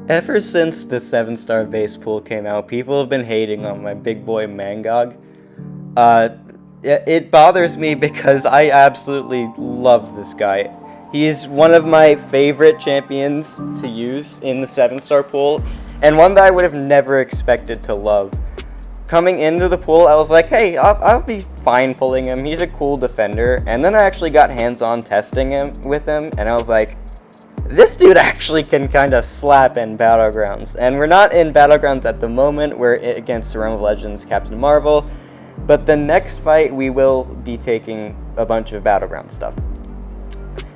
Ever since the 7-star base pool came out, people have been hating on my big boy Mangog. It bothers me because I absolutely love this guy. He's one of my favorite champions to use in the 7-star pool, and one that I would have never expected to love. Coming into the pool, I was like, hey, I'll be fine pulling him. He's a cool defender. And then I actually got hands-on testing with him, and I was like, this dude actually can kind of slap in Battlegrounds. And we're not in Battlegrounds at the moment. We're against Realm of Legends Captain Marvel. But the next fight, we will be taking a bunch of Battleground stuff.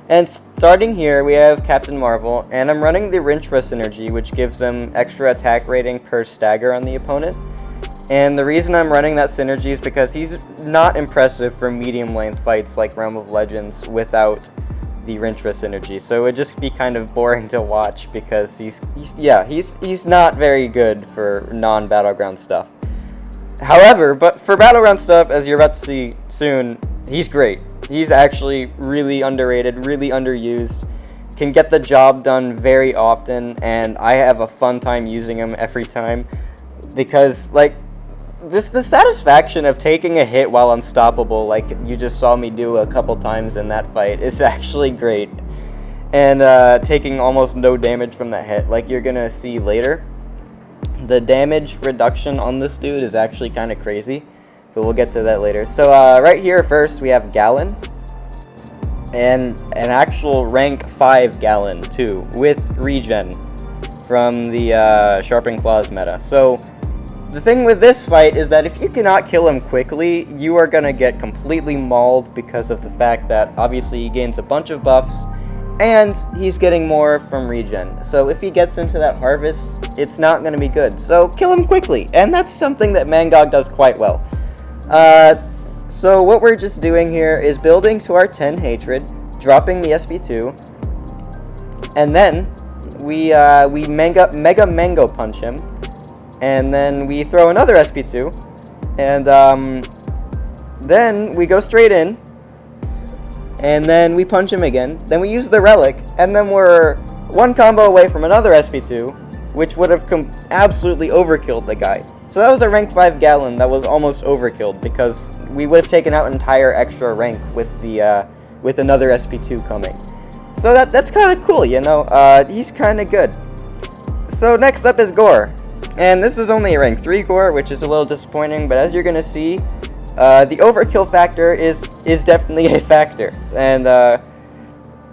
And starting here, we have Captain Marvel. And I'm running the Rintra synergy, which gives them extra attack rating per stagger on the opponent. And the reason I'm running that synergy is because he's not impressive for medium-length fights like Realm of Legends without the Rintra synergy, so it would just be kind of boring to watch because he's not very good for non-Battleground stuff. However, but for Battleground stuff, as you're about to see soon, he's great. He's actually really underrated, really underused, can get the job done very often, and I have a fun time using him every time because, like, just the satisfaction of taking a hit while unstoppable, like you just saw me do a couple times in that fight, is actually great. And taking almost no damage from that hit, like you're gonna see later. The damage reduction on this dude is actually kind of crazy, but we'll get to that later. So right here first we have Gallon, and an actual rank 5 Gallon too, with regen from the Sharpened Claws meta. So the thing with this fight is that if you cannot kill him quickly, you are going to get completely mauled because of the fact that obviously he gains a bunch of buffs and he's getting more from regen. So if he gets into that harvest, it's not going to be good. So kill him quickly, and that's something that Mangog does quite well. So what we're just doing here is building to our 10 hatred, dropping the SP2, and then we Mega Mango Punch him. And then we throw another SP2, and then we go straight in, and then we punch him again, then we use the Relic, and then we're one combo away from another SP2, which would have absolutely overkilled the guy. So that was a rank 5 Gallon that was almost overkilled, because we would have taken out an entire extra rank with the with another SP2 coming. So that's kind of cool, you know, he's kind of good. So next up is Gore. And this is only a rank 3 Gore, which is a little disappointing, but as you're going to see, the overkill factor is definitely a factor. And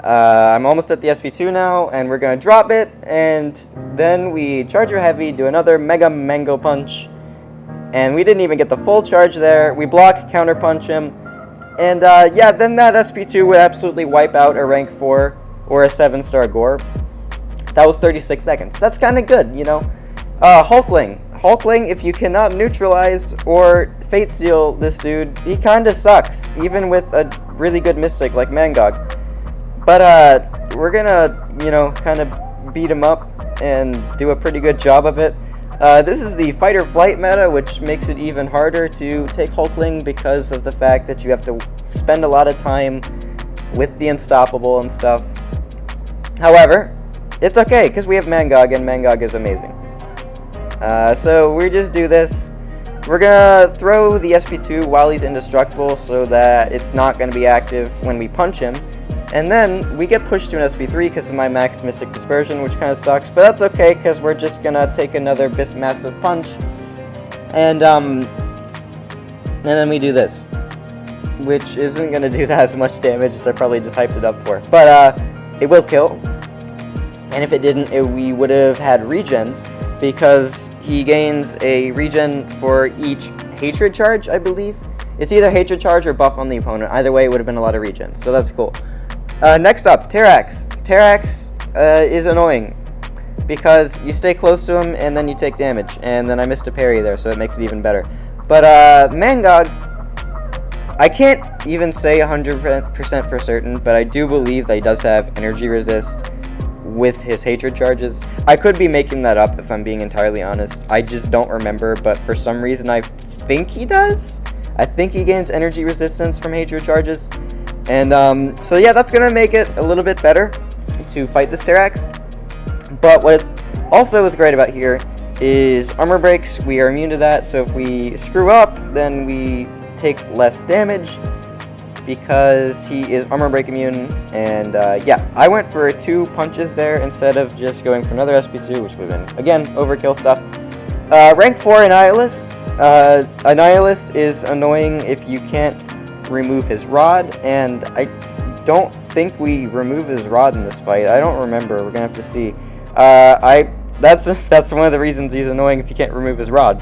I'm almost at the SP2 now, and we're going to drop it, and then we charge our heavy, do another Mega Mango Punch, and we didn't even get the full charge there. We block, counter punch him, and yeah, then that SP2 would absolutely wipe out a rank 4 or a 7-star Gore. That was 36 seconds. That's kind of good, you know. Hulkling, if you cannot neutralize or Fate Seal this dude, he kinda sucks, even with a really good Mystic like Mangog. But, we're gonna, you know, kinda beat him up and do a pretty good job of it. This is the Fight or Flight meta, which makes it even harder to take Hulkling because of the fact that you have to spend a lot of time with the Unstoppable and stuff. However, it's okay, because we have Mangog, and Mangog is amazing. So we just do this. We're gonna throw the SP2 while he's indestructible so that it's not gonna be active when we punch him. And then we get pushed to an SP3 because of my maxed Mystic Dispersion, which kind of sucks, but that's okay because we're just gonna take another Massive Punch. And then we do this, which isn't gonna do that as much damage as I probably just hyped it up for. But it will kill. And if it didn't, we would have had regens, because he gains a regen for each hatred charge, I believe. It's either hatred charge or buff on the opponent. Either way, it would have been a lot of regens, so that's cool. Next up, Terrax. Terrax is annoying, because you stay close to him and then you take damage. And then I missed a parry there, so it makes it even better. But Mangog, I can't even say 100% for certain, but I do believe that he does have energy resist with his hatred charges. I could be making that up if I'm being entirely honest. I just don't remember, but for some reason I think he does. I think he gains energy resistance from hatred charges. And so yeah, that's gonna make it a little bit better to fight this Terrax. But what also is great about here is armor breaks. We are immune to that, so if we screw up, then we take less damage because he is armor break immune. And yeah, I went for 2 punches there instead of just going for another SP2, which would have been, again, overkill stuff. Rank 4 Annihilus. Annihilus is annoying if you can't remove his rod, and I don't think we remove his rod in this fight. I don't remember. We're gonna have to see. That's one of the reasons he's annoying if you can't remove his rod,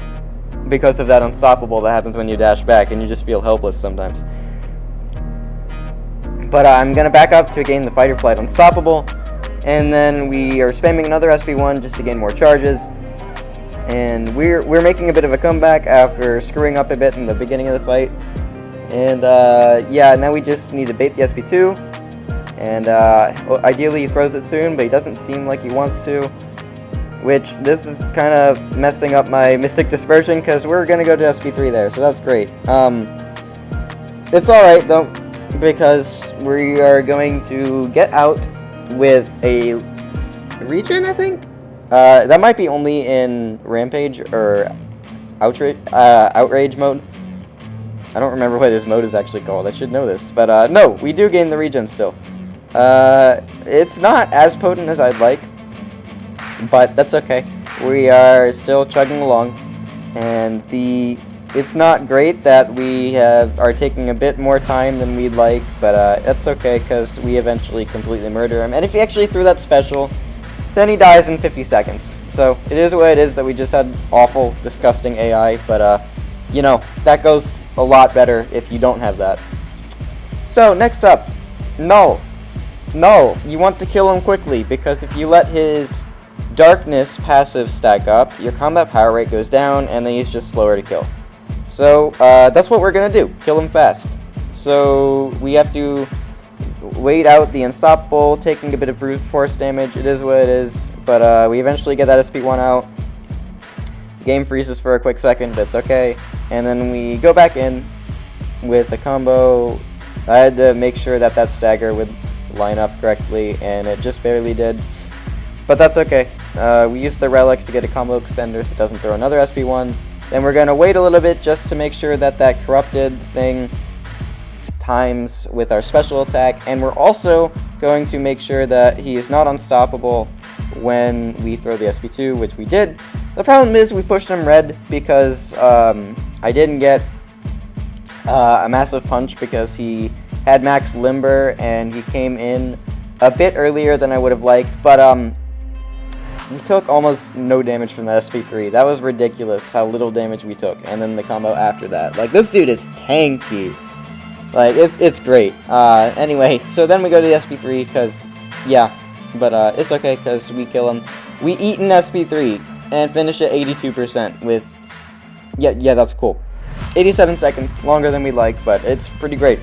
because of that unstoppable that happens when you dash back, and you just feel helpless sometimes. But I'm gonna back up to gain the Fight or Flight Unstoppable, and then we are spamming another SP1 just to gain more charges. And we're making a bit of a comeback after screwing up a bit in the beginning of the fight. And yeah, now we just need to bait the SP2. And ideally he throws it soon, but he doesn't seem like he wants to. Which, this is kind of messing up my Mystic Dispersion, because we're going to go to SP3 there, so that's great. It's alright, though, because we are going to get out with a regen, I think? That might be only in Rampage or Outrage mode. I don't remember what his mode is actually called. I should know this. But no, we do gain the regen still. It's not as potent as I'd like, but that's okay. We are still chugging along, and it's not great that we are taking a bit more time than we'd like, but that's okay, because we eventually completely murder him. And if he actually threw that special, then he dies in 50 seconds. So it is what it is that we just had awful, disgusting AI, but you know, that goes a lot better if you don't have that. So next up, Null. Null, you want to kill him quickly, because if you let his Darkness passive stack up, your combat power rate goes down, and then he's just slower to kill. So that's what we're gonna do, kill him fast. So we have to wait out the Unstoppable, taking a bit of brute force damage. It is what it is, but we eventually get that SP1 out. The game freezes for a quick second, but it's okay. And then we go back in with the combo. I had to make sure that that stagger would line up correctly, and it just barely did. But that's okay. We used the relic to get a combo extender so it doesn't throw another SP1. Then we're going to wait a little bit just to make sure that that corrupted thing times with our special attack, and we're also going to make sure that he is not unstoppable when we throw the SP2, which we did. The problem is we pushed him red because I didn't get a massive punch because he had max limber and he came in a bit earlier than I would have liked, but we took almost no damage from the SP3. That was ridiculous how little damage we took, and then the combo after that. Like, this dude is tanky. Like, it's great. Anyway, so then we go to the SP3, because, yeah, but it's okay, because we kill him. We eat an SP3, and finish at 82% with, yeah, that's cool. 87 seconds, longer than we like, but it's pretty great.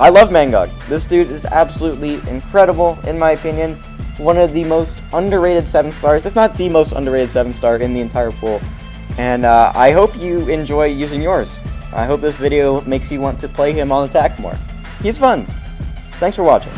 I love Mangog. This dude is absolutely incredible, in my opinion. One of the most underrated 7-stars, if not the most underrated 7-star in the entire pool. And I hope you enjoy using yours. I hope this video makes you want to play him on attack more. He's fun. Thanks for watching.